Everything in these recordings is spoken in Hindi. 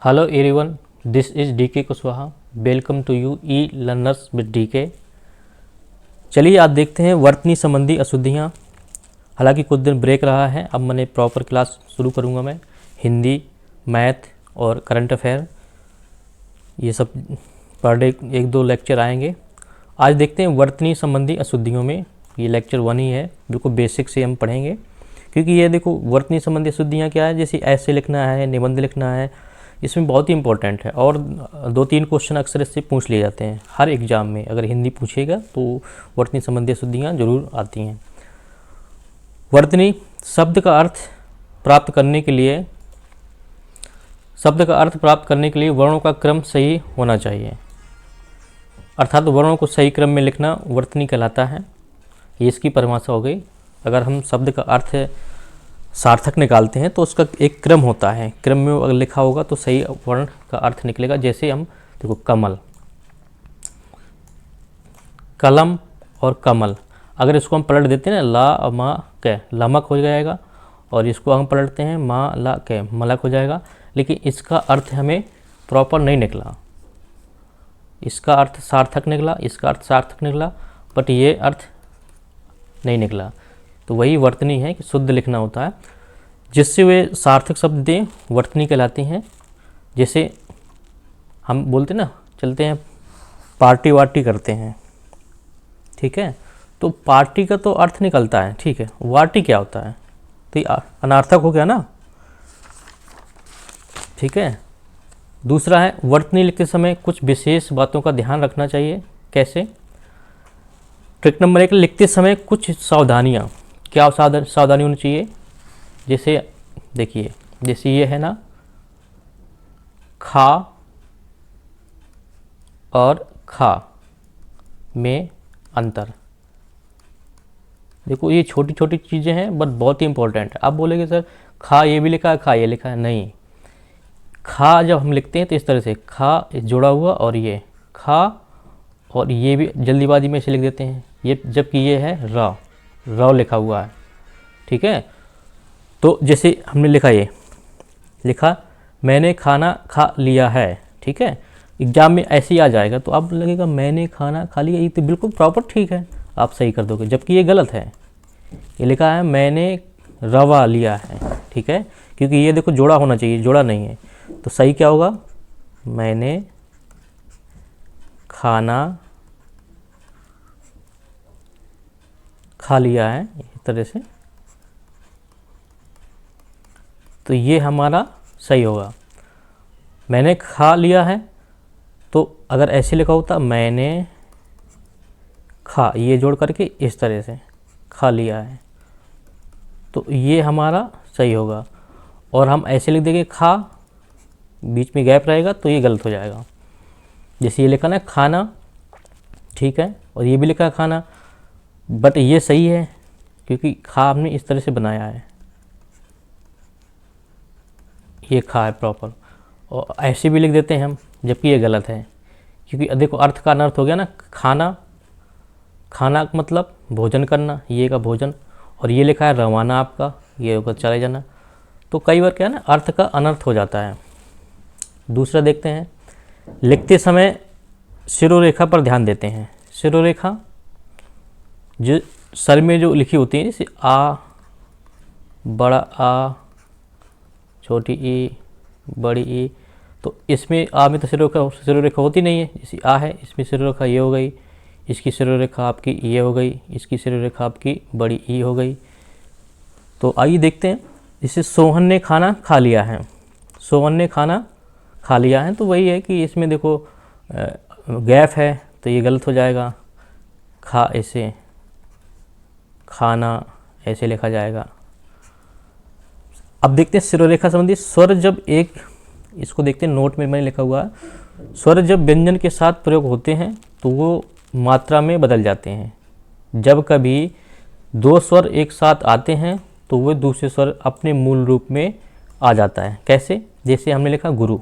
Hello everyone, this is DK Kushwaha. Welcome to U E learners with DK। चलिए आज देखते हैं वर्तनी संबंधी अशुद्धियाँ। हालांकि कुछ दिन ब्रेक रहा है, अब मैंने प्रॉपर क्लास शुरू करूँगा। मैं हिंदी, मैथ और करंट अफेयर ये सब पर डे 1-2 लेक्चर आएंगे। आज देखते हैं वर्तनी संबंधी अशुद्धियों में, ये लेक्चर 1 ही है, बिल्कुल बेसिक से हम पढ़ेंगे। क्योंकि ये देखो वर्तनी संबंधी अशुद्धियाँ क्या है, जैसे ऐसे लिखना है, निबंध लिखना है, इसमें बहुत ही इंपॉर्टेंट है और 2-3 क्वेश्चन अक्सर इससे पूछ लिए जाते हैं हर एग्ज़ाम में। अगर हिंदी पूछेगा तो वर्तनी संबंधी अशुद्धियाँ जरूर आती हैं। वर्तनी शब्द का अर्थ प्राप्त करने के लिए वर्णों का क्रम सही होना चाहिए, अर्थात वर्णों को सही क्रम में लिखना वर्तनी कहलाता है। ये इसकी परिभाषा हो गई। अगर हम शब्द का अर्थ सार्थक निकालते हैं तो उसका एक क्रम होता है, क्रम में अगर लिखा होगा तो सही वर्ण का अर्थ निकलेगा। जैसे हम देखो कमल, कलम और कमल, अगर इसको हम पलट देते हैं ना, ला मा कै लमक हो जाएगा, और इसको हम पलटते हैं मा ला कै मलक हो जाएगा। लेकिन इसका अर्थ हमें प्रॉपर नहीं निकला, इसका अर्थ सार्थक निकला, इसका अर्थ सार्थक निकला, बट ये अर्थ नहीं निकला। तो वही वर्तनी है कि शुद्ध लिखना होता है, जिससे वे सार्थक शब्द दें, वर्तनी कहलाती हैं। जैसे हम बोलते ना, चलते हैं पार्टी वार्टी करते हैं, ठीक है, तो पार्टी का तो अर्थ निकलता है, ठीक है, वार्टी क्या होता है, तो ये अनार्थक हो गया ना, ठीक है। दूसरा है वर्तनी लिखते समय कुछ विशेष बातों का ध्यान रखना चाहिए। कैसे? ट्रिक नंबर 1, लिखते समय कुछ सावधानियाँ। क्या सावधानी होनी चाहिए? जैसे देखिए, जैसे ये है ना, खा और खा में अंतर। देखो ये छोटी छोटी चीज़ें हैं बट बहुत ही इंपॉर्टेंट है। आप बोलेंगे सर खा ये भी लिखा है, खा ये लिखा है, नहीं। खा जब हम लिखते हैं तो इस तरह से खा जुड़ा हुआ और ये खा, और ये भी जल्दीबाजी में इसे लिख देते हैं ये, जबकि ये है र लिखा हुआ है, ठीक है। तो जैसे हमने लिखा, ये लिखा मैंने खाना खा लिया है, ठीक है, एग्जाम में ऐसे ही आ जाएगा। तो आप लगेगा मैंने खाना खा लिया, ये तो बिल्कुल प्रॉपर ठीक है, आप सही कर दोगे, जबकि ये गलत है। ये लिखा है मैंने रवा लिया है, ठीक है, क्योंकि ये देखो जोड़ा होना चाहिए, जोड़ा नहीं है। तो सही क्या होगा? मैंने खाना खा लिया है, इस तरह से, तो ये हमारा सही होगा। मैंने खा लिया है, तो अगर ऐसे लिखा होता मैंने खा, ये जोड़ करके इस तरह से खा लिया है, तो ये हमारा सही होगा। और हम ऐसे लिख देंगे खा, बीच में गैप रहेगा, तो ये गलत हो जाएगा। जैसे ये लिखा ना खाना, ठीक है, और ये भी लिखा है खाना, बट ये सही है क्योंकि खा हमने इस तरह से बनाया है, ये खा है प्रॉपर। और ऐसे भी लिख देते हैं हम, जबकि ये गलत है, क्योंकि देखो अर्थ का अनर्थ हो गया ना। खाना, खाना का मतलब भोजन करना, ये का भोजन, और ये लिखा है रवाना आपका, ये होगा चले जाना। तो कई बार क्या है ना, अर्थ का अनर्थ हो जाता है। दूसरा देखते हैं, लिखते समय शिरोरेखा पर ध्यान देते हैं। शिरोरेखा जो सर में जो लिखी होती है, जैसे आ, बड़ा आ, छोटी ई, बड़ी ई, तो इसमें आ में तो शिरोरेखा होती नहीं है। जैसे आ है, इसमें शिरोरेखा ये हो गई, इसकी शिरोरेखा आपकी ये हो गई, इसकी शिरोरेखा आपकी बड़ी ई हो गई। तो आइए देखते हैं, जैसे सोहन ने खाना खा लिया है, सोहन ने खाना खा लिया है, तो वही है कि इसमें देखो गैप है, तो ये गलत हो जाएगा। खा ऐसे, खाना ऐसे लिखा जाएगा। अब देखते हैं शिरोरेखा संबंधी स्वर जब एक, इसको देखते हैं, नोट में मैंने लिखा हुआ है, स्वर जब व्यंजन के साथ प्रयोग होते हैं तो वो मात्रा में बदल जाते हैं। जब कभी 2 स्वर एक साथ आते हैं तो वह दूसरे स्वर अपने मूल रूप में आ जाता है। कैसे? जैसे हमने लिखा गुरु,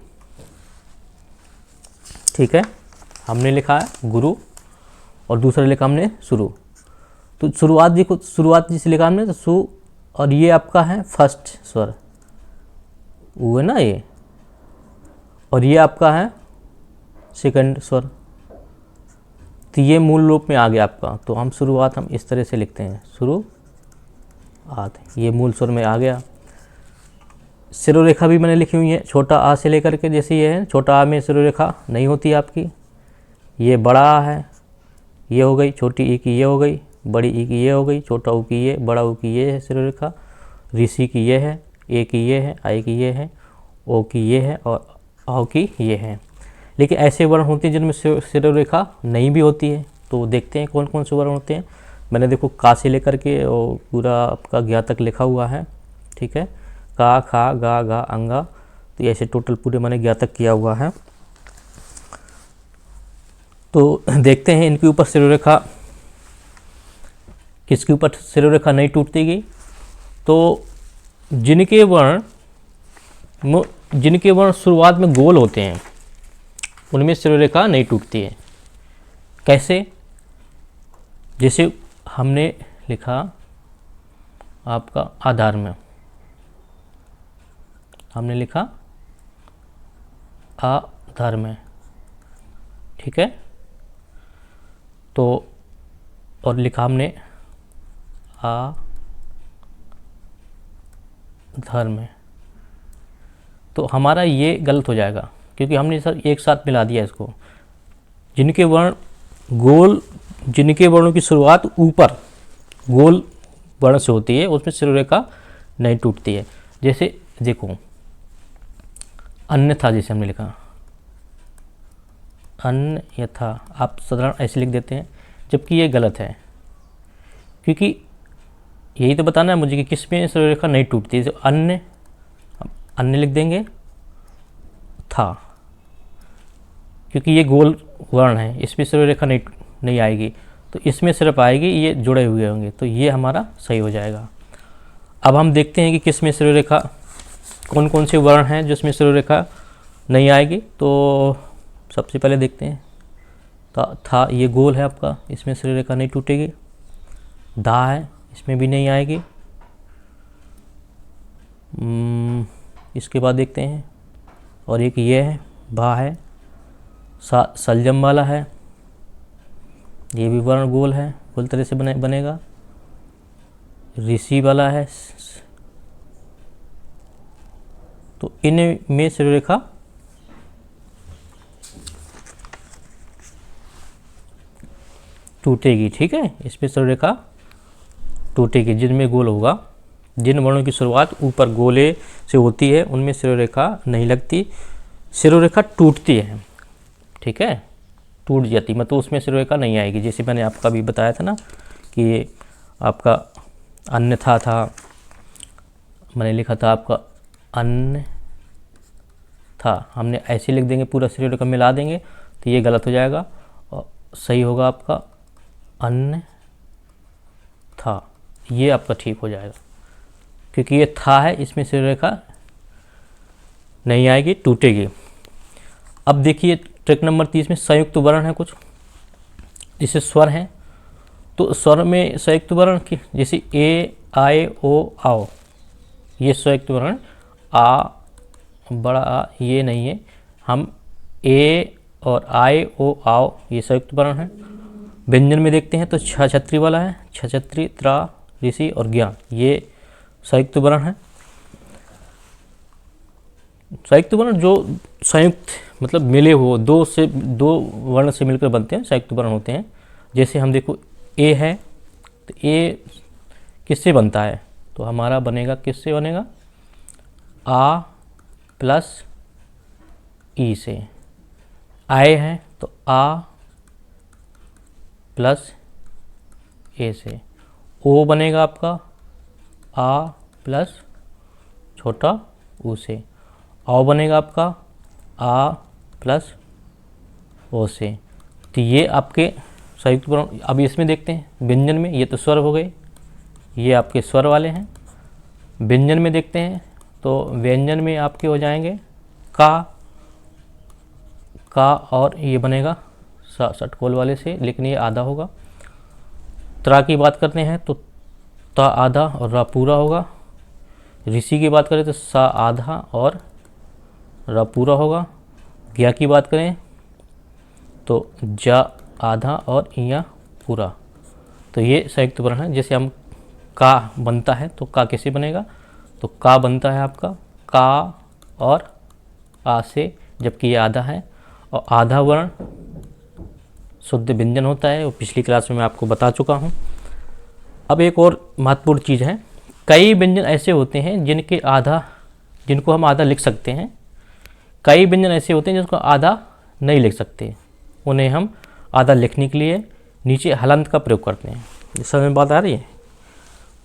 ठीक है, हमने लिखा है गुरु, और दूसरा लिखा हमने शुरू। तो शुरुआत देखो, शुरुआत जिसे लिखा हमने तो सु, और ये आपका है फर्स्ट स्वर, वो है ना ये, और ये आपका है सेकंड स्वर। तो ये मूल रूप में आ गया आपका। तो हम शुरुआत हम इस तरह से लिखते हैं, शुरुआत, ये मूल स्वर में आ गया। सिरोरेखा भी मैंने लिखी हुई है छोटा आ से लेकर के, जैसे ये है छोटा आ में सिरोरेखा नहीं होती आपकी, ये बड़ा आ है, ये हो गई, छोटी ई की ये हो गई, बड़ी ई की ये हो गई, छोटा ऊ की ये, बड़ा ऊ की ये है सिरोरेखा, ऋषि की ये है, ए की ये है, आई की ये है, ओ की ये है और औ की ये है। लेकिन ऐसे वर्ण होते हैं जिनमें सिरोरेखा नहीं भी होती है। तो देखते हैं कौन कौन से वर्ण होते हैं। मैंने देखो का से लेकर के और पूरा आपका ज्ञा तक लिखा हुआ है, ठीक है, का खा गा गा अंगा, तो ऐसे टोटल पूरे मैंने ज्ञा तक किया हुआ है। तो देखते हैं इनके ऊपर सिरोरेखा, किसके ऊपर सिरोरेखा नहीं टूटती गई। तो जिनके वर्ण शुरुआत में गोल होते हैं उनमें सिरोरेखा नहीं टूटती है। कैसे? जैसे हमने लिखा आपका आधार में, हमने लिखा आधार में, ठीक है, तो और लिखा हमने आधार में, तो हमारा ये गलत हो जाएगा क्योंकि हमने सर एक साथ मिला दिया इसको। जिनके वर्णों की शुरुआत ऊपर गोल वर्ण से होती है उसमें सिरोरेखा नहीं टूटती है। जैसे देखो अन्यथा, जैसे हमने लिखा अन्यथा, आप साधारण ऐसे लिख देते हैं, जबकि ये गलत है क्योंकि यही तो बताना है मुझे कि किस में सिरोरेखा नहीं टूटती है। अन्य लिख देंगे था, क्योंकि ये गोल वर्ण है, इसमें सिरोरेखा नहीं आएगी, तो इसमें सिर्फ आएगी ये जुड़े हुए होंगे, तो ये हमारा सही हो जाएगा। अब हम देखते हैं कि किस में सिरोरेखा, कौन कौन से वर्ण हैं जिसमें सिरोरेखा नहीं आएगी। तो सबसे पहले देखते हैं था, ये गोल है आपका, इसमें सिरोरेखा नहीं टूटेगी। दा है, इसमें भी नहीं आएगी। इसके बाद देखते हैं, और एक ये है, भा है, सलजम वाला है, ये भी वर्ण गोल है, गोल तरह से बनेगा। ऋषि वाला है, तो इनमें सिरोरेखा टूटेगी, ठीक है, इसमें सिरोरेखा टूटेगी जिनमें गोल होगा। जिन वर्णों की शुरुआत ऊपर गोले से होती है उनमें सिरोरेखा नहीं लगती, सिरोरेखा टूटती है, ठीक है, टूट जाती, मतलब उसमें सिरोरेखा नहीं आएगी। जैसे मैंने आपका भी बताया था ना कि आपका अन्यथा था, मैंने लिखा था आपका अन्य था, हमने ऐसे लिख देंगे, पूरा सिरोरेखा मिला देंगे तो ये गलत हो जाएगा और सही होगा आपका अन्य था, ये आपका ठीक हो जाएगा क्योंकि ये था है, इसमें सिरोरेखा नहीं आएगी, टूटेगी। अब देखिए ट्रिक नंबर 30 में संयुक्त वर्ण है कुछ, जैसे स्वर हैं, तो स्वर में संयुक्त वर्ण की, जैसे ए आए ओ आओ, ये संयुक्त वर्ण, आ बड़ा आ ये नहीं है, हम ए और आए ओ आओ ये संयुक्त वर्ण है। व्यंजन में देखते हैं तो छछत्री वाला है, छछत्री, त्रा, ऋषि और ज्ञा, ये संयुक्त वर्ण है। संयुक्त वर्ण जो संयुक्त मतलब मिले हो, दो वर्ण से मिलकर बनते हैं, संयुक्त वर्ण होते हैं। जैसे हम देखो ए है, तो ए किससे बनता है, तो हमारा बनेगा, किससे बनेगा, आ प्लस ई से। आए हैं तो आ प्लस ए से। ओ बनेगा आपका आ प्लस छोटा ऊ से। औ बनेगा आपका आ प्लस ओ से। तो ये आपके संयुक्त वर्ण। अब इसमें देखते हैं व्यंजन में, ये तो स्वर हो गए, ये आपके स्वर वाले हैं। व्यंजन में देखते हैं तो व्यंजन में आपके हो जाएंगे का और ये बनेगा षटकोल वाले से, लेकिन ये आधा होगा। त्रा की बात करते हैं तो ता आधा और रा पूरा होगा। ऋषि की बात करें तो सा आधा और रा पूरा होगा। ज्ञा की बात करें तो जा आधा और इया पूरा, तो ये संयुक्त वर्ण है। जैसे हम का बनता है तो का कैसे बनेगा, तो का बनता है आपका का और आ से, जबकि ये आधा है, और आधा वर्ण शुद्ध व्यंजन होता है, वो पिछली क्लास में मैं आपको बता चुका हूँ। अब एक और महत्वपूर्ण चीज़ है, कई व्यंजन ऐसे होते हैं जिनको हम आधा लिख सकते हैं, कई व्यंजन ऐसे होते हैं जिसको आधा नहीं लिख सकते, उन्हें हम आधा लिखने के लिए नीचे हलंत का प्रयोग करते हैं। समझ में बात आ रही है।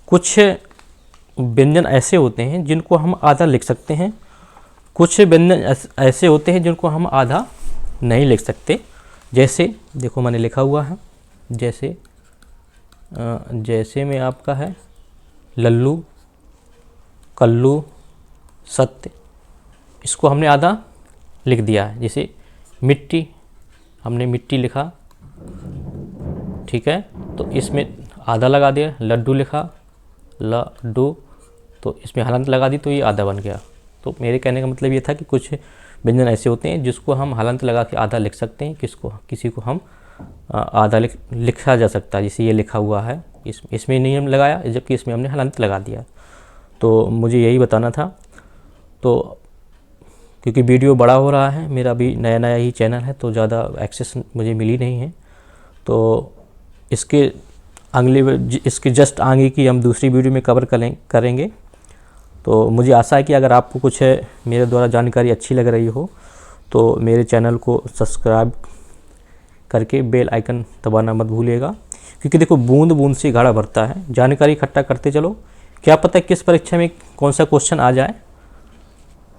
कुछ व्यंजन ऐसे होते हैं जिनको हम आधा लिख सकते हैं, कुछ व्यंजन ऐसे होते हैं जिनको हम आधा नहीं लिख सकते। जैसे देखो मैंने लिखा हुआ है, जैसे में आपका है लल्लू, कल्लू, सत्य, इसको हमने आधा लिख दिया है। जैसे मिट्टी, हमने मिट्टी लिखा, ठीक है, तो इसमें आधा लगा दिया। लड्डू लिखा, लड्डू, तो इसमें हलंत लगा दी तो ये आधा बन गया। तो मेरे कहने का मतलब ये था कि कुछ व्यंजन ऐसे होते हैं जिसको हम हलंत लगा के आधा लिख सकते हैं, किसी को हम आधा लिखा जा सकता है। जैसे ये लिखा हुआ है, इसमें नहीं हम लगाया, जबकि इसमें हमने हलंत लगा दिया। तो मुझे यही बताना था। तो क्योंकि वीडियो बड़ा हो रहा है, मेरा भी नया नया ही चैनल है, तो ज़्यादा एक्सेस मुझे मिली नहीं है, तो इसके जस्ट आगे की हम दूसरी वीडियो में कवर करेंगे। तो मुझे आशा है कि अगर आपको कुछ मेरे द्वारा जानकारी अच्छी लग रही हो तो मेरे चैनल को सब्सक्राइब करके बेल आइकन दबाना मत भूलिएगा, क्योंकि देखो बूंद बूंद से घड़ा भरता है। जानकारी इकट्ठा करते चलो, क्या पता किस परीक्षा में कौन सा क्वेश्चन आ जाए।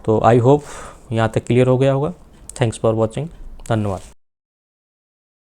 तो आई होप यहाँ तक क्लियर हो गया होगा। थैंक्स फॉर वॉचिंग, धन्यवाद।